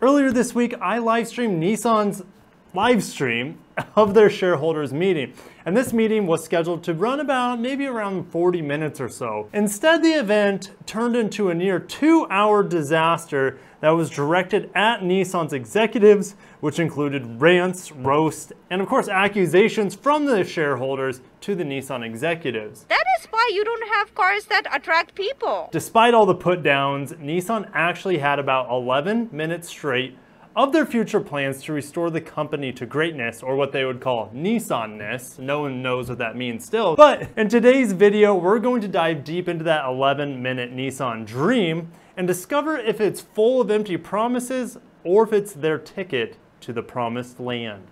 Earlier this week, I live streamed Nissan's live stream of their shareholders meeting. And this meeting was scheduled to run maybe around 40 minutes or so. Instead, the event turned into a near 2-hour disaster that was directed at Nissan's executives, which included rants, roasts, and of course accusations from the shareholders to the Nissan executives. That is why you don't have cars that attract people. Despite all the put downs, Nissan actually had about 11 minutes straight of their future plans to restore the company to greatness, or what they would call Nissan-ness. No one knows what that means still. But in today's video, we're going to dive deep into that 11-minute Nissan dream and discover if it's full of empty promises or if it's their ticket to the promised land.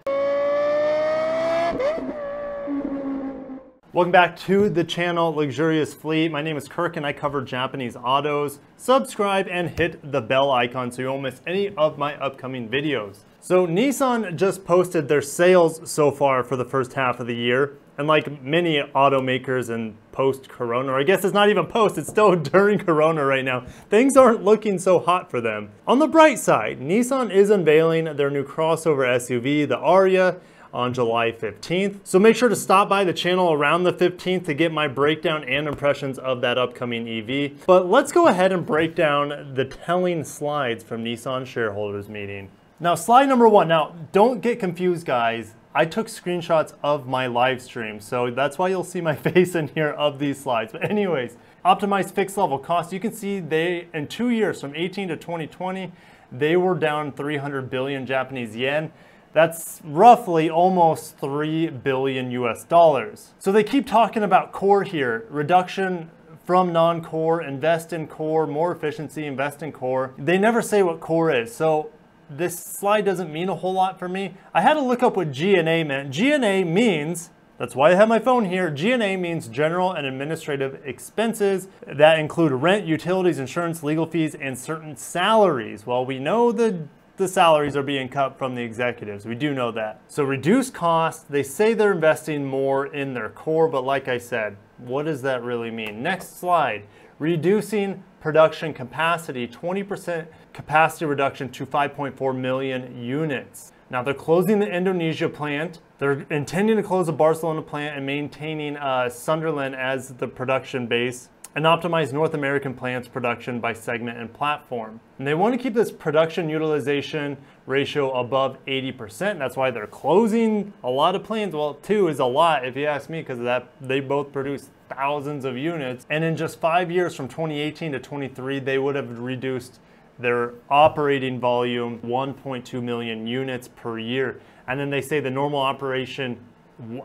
Welcome back to the channel Luxurious Fleet. My name is Kirk and I cover Japanese autos. Subscribe and hit the bell icon so you won't miss any of my upcoming videos. So Nissan just posted their sales so far for the first half of the year. And like many automakers in post-corona, or I guess it's not even post, it's still during corona right now, things aren't looking so hot for them. On the bright side, Nissan is unveiling their new crossover SUV, the Ariya, on July 15th. So make sure to stop by the channel around the 15th to get my breakdown and impressions of that upcoming EV. But let's go ahead and break down the telling slides from Nissan shareholders meeting. Now, slide number 1. Now, don't get confused, guys. I took screenshots of my live stream, so that's why you'll see my face in here of these slides. But anyways, optimized fixed level cost. You can see they, in 2 years, from 18 to 2020, they were down 300 billion Japanese yen. That's roughly almost 3 billion US dollars. So they keep talking about core here, reduction from non-core, invest in core, more efficiency, invest in core. They never say what core is. So this slide doesn't mean a whole lot for me. I had to look up what G&A meant. G&A means, that's why I have my phone here, G&A means general and administrative expenses that include rent, utilities, insurance, legal fees, and certain salaries. Well, we know the salaries are being cut from the executives. We do know that. So reduce costs, they say they're investing more in their core, but like I said, what does that really mean? Next slide, reducing production capacity, 20% capacity reduction to 5.4 million units. Now they're closing the Indonesia plant. They're intending to close the Barcelona plant and maintaining Sunderland as the production base, and optimize North American plants production by segment and platform. And they want to keep this production utilization ratio above 80%. That's why they're closing a lot of plants. Well, 2 is a lot if you ask me, because of that they both produce thousands of units. And in just 5 years, from 2018 to 23, they would have reduced their operating volume 1.2 million units per year. And then they say the normal operation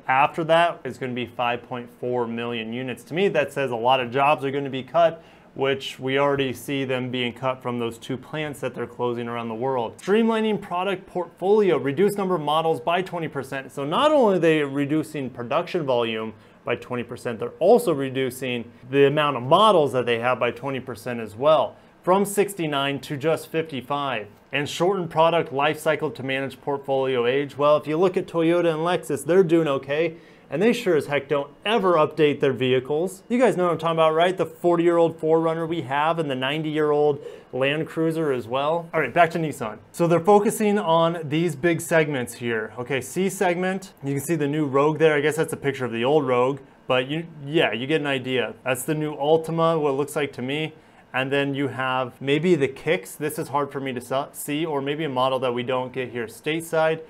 after that is going to be 5.4 million units. To me, that says a lot of jobs are going to be cut, which we already see them being cut from those 2 plants that they're closing around the world. Streamlining product portfolio, reduce number of models by 20%. So not only are they reducing production volume by 20%, they're also reducing the amount of models that they have by 20% as well, from 69 to just 55. And shorten product life cycle to manage portfolio age. Well, if you look at Toyota and Lexus, they're doing okay, and they sure as heck don't ever update their vehicles. You guys know what I'm talking about, right? The 40-year-old 4Runner we have and the 90-year-old Land Cruiser as well. All right, back to Nissan. So they're focusing on these big segments here. Okay, C segment, you can see the new Rogue there. I guess that's a picture of the old Rogue, but you get an idea. That's the new Altima, what it looks like to me. And then you have maybe the Kicks. This is hard for me to see, or maybe a model that we don't get here stateside.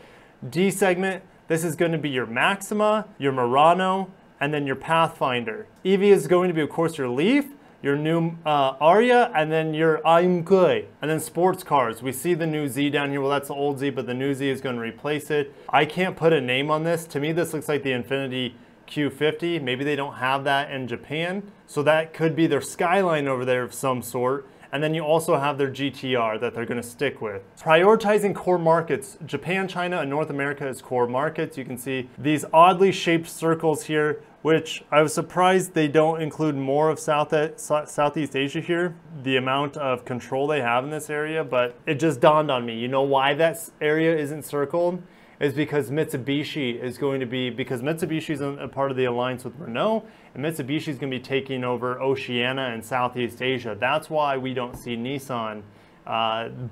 D segment, this is going to be your Maxima, your Murano, and then your Pathfinder. EV is going to be, of course, your Leaf, your new Ariya, and then your Aimkui. And then sports cars. We see the new Z down here. Well, that's the old Z, but the new Z is going to replace it. I can't put a name on this. To me, this looks like the Infiniti Q50. Maybe they don't have that in Japan. So that could be their Skyline over there of some sort. And then you also have their GTR that they're going to stick with. Prioritizing core markets. Japan, China, and North America as core markets. You can see these oddly shaped circles here, which I was surprised they don't include more of Southeast Asia here, the amount of control they have in this area, but it just dawned on me. You know why that area isn't circled? Is because Mitsubishi is going to be, because Mitsubishi is a part of the alliance with Renault, and Mitsubishi is going to be taking over Oceania and Southeast Asia. That's why we don't see Nissan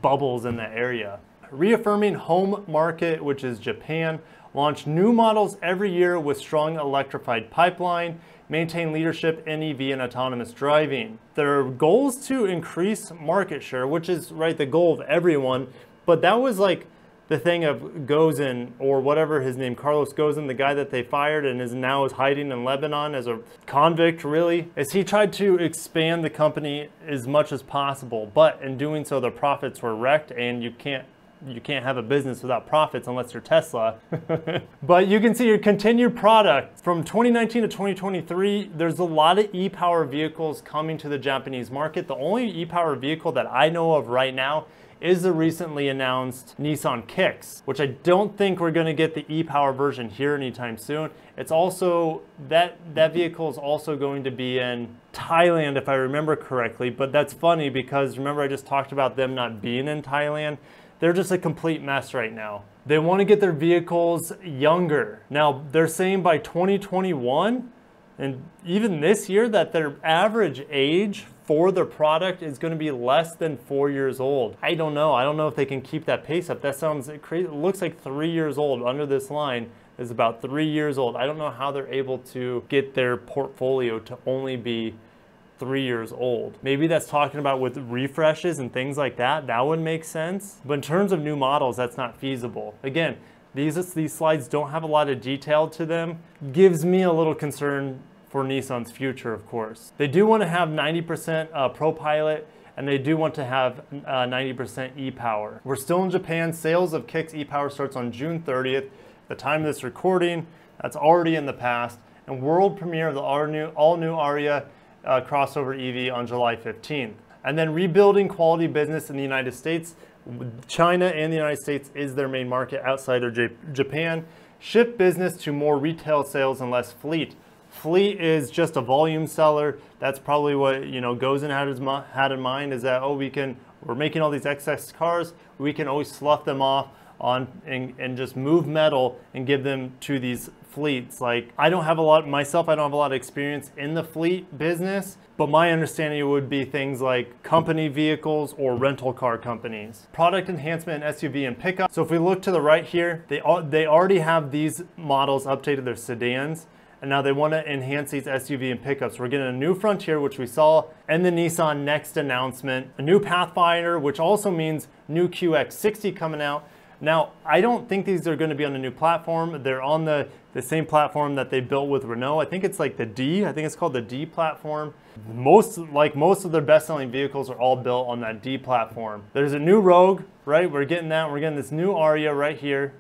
bubbles in that area. Reaffirming home market, which is Japan, launched new models every year with strong electrified pipeline, maintain leadership in EV and autonomous driving. Their goals to increase market share, which is right the goal of everyone, but that was like the thing of Gozin, or whatever his name, Carlos Gozin, the guy that they fired and is hiding in Lebanon as a convict, really, is he tried to expand the company as much as possible, but in doing so the profits were wrecked, and you can't have a business without profits unless you're Tesla. But you can see your continued product. From 2019 to 2023, there's a lot of e-power vehicles coming to the Japanese market. The only e-power vehicle that I know of right now is the recently announced Nissan Kicks, which I don't think we're gonna get the e-power version here anytime soon. It's also, that vehicle is also going to be in Thailand, if I remember correctly, but that's funny because remember I just talked about them not being in Thailand? They're just a complete mess right now. They want to get their vehicles younger. Now, they're saying by 2021, and even this year, that their average age for their product is going to be less than 4 years old. I don't know. I don't know if they can keep that pace up. That sounds crazy. It looks like 3 years old. Under this line is about 3 years old. I don't know how they're able to get their portfolio to only be 3 years old. Maybe that's talking about with refreshes and things like that. That would make sense. But in terms of new models, that's not feasible. Again, these slides don't have a lot of detail to them. Gives me a little concern for Nissan's future, of course. They do want to have 90% ProPilot, and they do want to have 90% e-power. We're still in Japan. Sales of Kicks e-power starts on June 30th. The time of this recording, that's already in the past. And world premiere of the all-new Aria crossover EV on July 15th. And then rebuilding quality business in the United States. China and the United States is their main market outside of Japan. Shift business to more retail sales and less fleet. Fleet is just a volume seller. That's probably what Gozin had in mind, is that, oh, we're making all these excess cars, we can always slough them off and just move metal and give them to these fleets. Like, I don't have a lot of experience in the fleet business, but my understanding would be things like company vehicles or rental car companies. Product enhancement in SUV and pickup. So if we look to the right here, they already have these models updated, their sedans, and now they want to enhance these SUV and pickups. We're getting a new Frontier, which we saw in the Nissan Next announcement, a new Pathfinder, which also means new QX60 coming out. Now, I don't think these are going to be on a new platform. They're on the same platform that they built with Renault. I think it's like the D. I think it's called the D platform. Most of their best-selling vehicles are all built on that D platform. There's a new Rogue, right? We're getting that. We're getting this new Aria right here.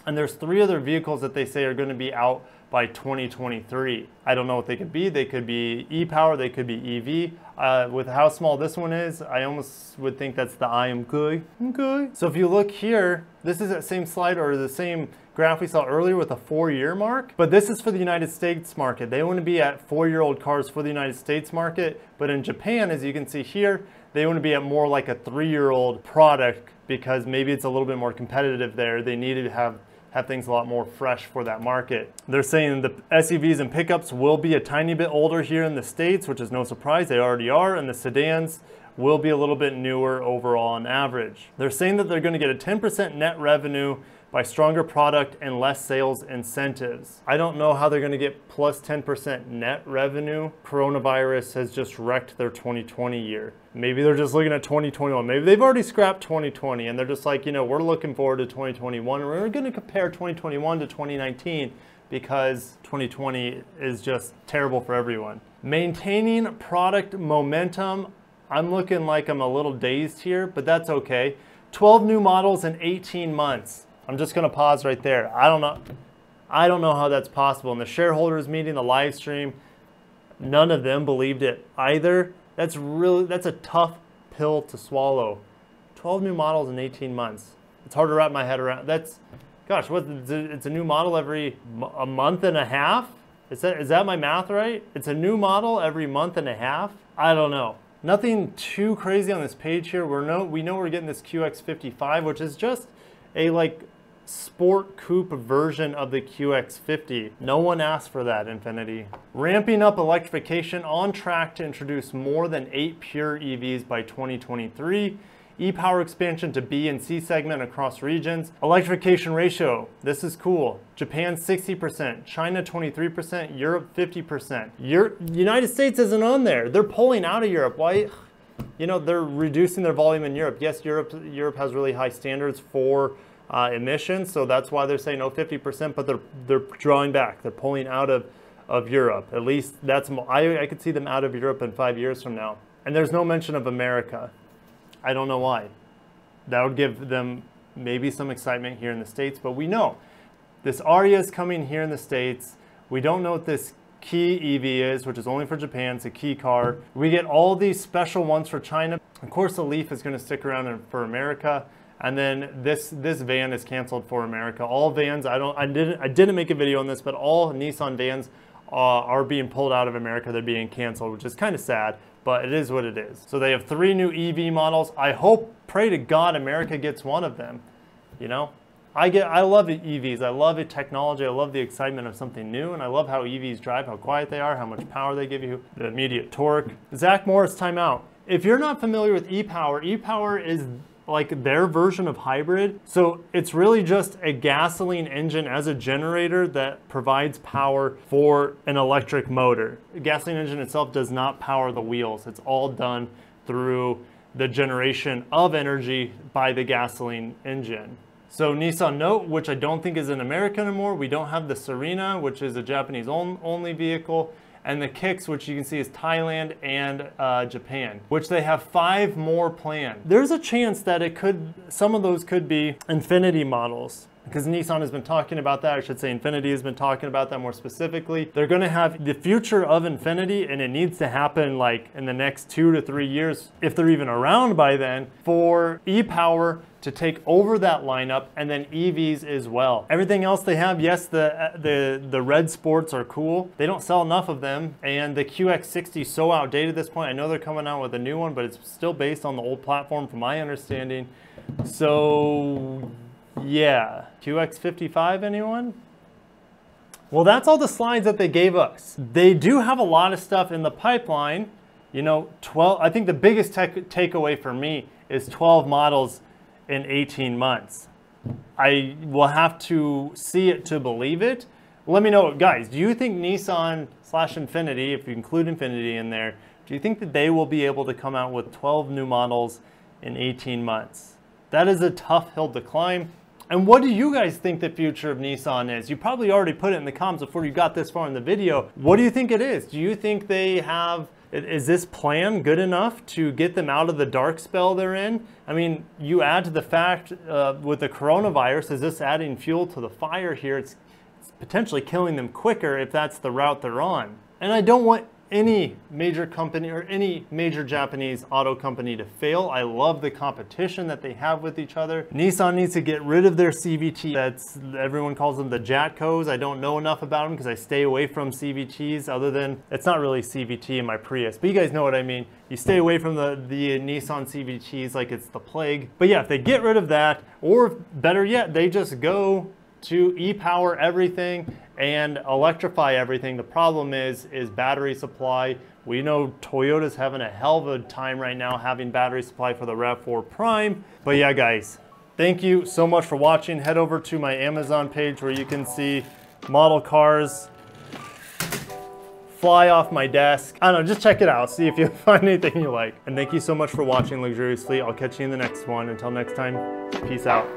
And there's 3 other vehicles that they say are going to be out by 2023. I don't know what they could be. They could be e-power, they could be EV. With how small this one is, I almost would think that's the I am good. Okay. So if you look here, this is that same slide or the same graph we saw earlier with a 4-year mark, but this is for the United States market. They want to be at 4-year-old cars for the United States market, but in Japan, as you can see here, they want to be at more like a 3-year-old product because maybe it's a little bit more competitive there. They need to have things a lot more fresh for that market. They're saying the SUVs and pickups will be a tiny bit older here in the States, which is no surprise, they already are, and the sedans will be a little bit newer overall on average. They're saying that they're going to get a 10% net revenue by stronger product and less sales incentives. I don't know how they're going to get plus 10% net revenue. Coronavirus has just wrecked their 2020 year. Maybe they're just looking at 2021. Maybe they've already scrapped 2020 and they're just like, we're looking forward to 2021. We're going to compare 2021 to 2019 because 2020 is just terrible for everyone. Maintaining product momentum. I'm looking like I'm a little dazed here, but that's okay. 12 new models in 18 months. I'm just going to pause right there. I don't know how that's possible. In the shareholders meeting, the live stream, none of them believed it either. That's a tough pill to swallow. 12 new models in 18 months. It's hard to wrap my head around. Gosh, it's a new model every a month and a half? Is that my math right? It's a new model every month and a half? I don't know. Nothing too crazy on this page here. We know we're getting this QX55, which is just a sport coupe version of the QX50. No one asked for that, Infiniti. Ramping up electrification, on track to introduce more than 8 pure EVs by 2023. E-Power expansion to B and C segment across regions. Electrification ratio, this is cool. Japan 60%, China 23%, Europe 50%. United States isn't on there. They're pulling out of Europe. Why? You know, they're reducing their volume in Europe. Yes, Europe has really high standards for emissions, so that's why they're saying no 50%, but they're drawing back. They're pulling out of Europe. At least that's, I could see them out of Europe in 5 years from now. And there's no mention of America. I don't know why. That would give them maybe some excitement here in the States, but we know this Aria is coming here in the States. We don't know what this Key EV is, which is only for Japan. It's a Key car. We get all these special ones for China. Of course, the Leaf is going to stick around for America. And then this van is canceled for America. All vans, I didn't make a video on this, but all Nissan vans are being pulled out of America. They're being canceled, which is kind of sad, but it is what it is. So they have 3 new EV models. I hope, pray to God, America gets one of them. You know, I love EVs. I love the technology. I love the excitement of something new, and I love how EVs drive, how quiet they are, how much power they give you, the immediate torque. Zach Morris, timeout. If you're not familiar with E-Power, E-Power is like their version of hybrid. So it's really just a gasoline engine as a generator that provides power for an electric motor. The gasoline engine itself does not power the wheels. It's all done through the generation of energy by the gasoline engine. So Nissan Note, which I don't think is in America anymore. We don't have the Serena, which is a Japanese only vehicle. And the Kicks, which you can see is Thailand and Japan, which they have 5 more planned. There's a chance that some of those could be Infinity models, because Nissan has been talking about that. I should say Infinity has been talking about that more specifically. They're gonna have the future of Infinity, and it needs to happen like in the next 2 to 3 years, if they're even around by then, for E-Power to take over that lineup, and then EVs as well. Everything else they have, yes, the red sports are cool. They don't sell enough of them, and the QX60 is so outdated at this point. I know they're coming out with a new one, but it's still based on the old platform from my understanding. So yeah, QX55, anyone? Well, that's all the slides that they gave us. They do have a lot of stuff in the pipeline. You know, I think the biggest takeaway for me is 12 models in 18 months. I will have to see it to believe it. Let me know, guys, do you think Nissan/Infinity, if you include Infinity in there, do you think that they will be able to come out with 12 new models in 18 months? That is a tough hill to climb. And what do you guys think the future of Nissan is? You probably already put it in the comments before you got this far in the video. What do you think it is? Do you think they have, is this plan good enough to get them out of the dark spell they're in? I mean, you add to the fact with the coronavirus, is this adding fuel to the fire here? It's potentially killing them quicker if that's the route they're on. And I don't want any major company or any major Japanese auto company to fail. I love the competition that they have with each other. Nissan needs to get rid of their CVT. Everyone calls them the Jatcos. I don't know enough about them because I stay away from CVTs, other than, it's not really CVT in my Prius, but you guys know what I mean. You stay away from the Nissan CVTs like it's the plague. But yeah, if they get rid of that, or better yet, they just go to E-Power everything and electrify everything. The problem is battery supply. We know Toyota's having a hell of a time right now having battery supply for the RAV4 Prime. But yeah, guys, thank you so much for watching. Head over to my Amazon page where you can see model cars fly off my desk. I don't know, just check it out. See if you find anything you like. And thank you so much for watching Luxurious Fleet. I'll catch you in the next one. Until next time, peace out.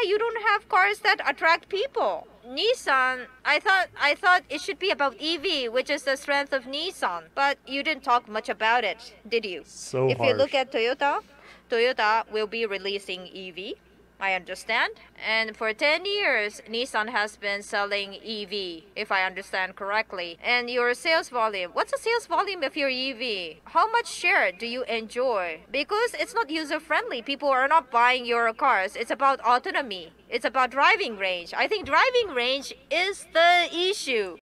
You don't have cars that attract people. Nissan, I thought it should be about EV, which is the strength of Nissan, but you didn't talk much about it, did you? So if harsh. You look at Toyota will be releasing EV, I understand. And for 10 years, Nissan has been selling EV, if I understand correctly. And your sales volume, what's the sales volume of your EV? How much share do you enjoy? Because it's not user-friendly. People are not buying your cars. It's about autonomy. It's about driving range. I think driving range is the issue.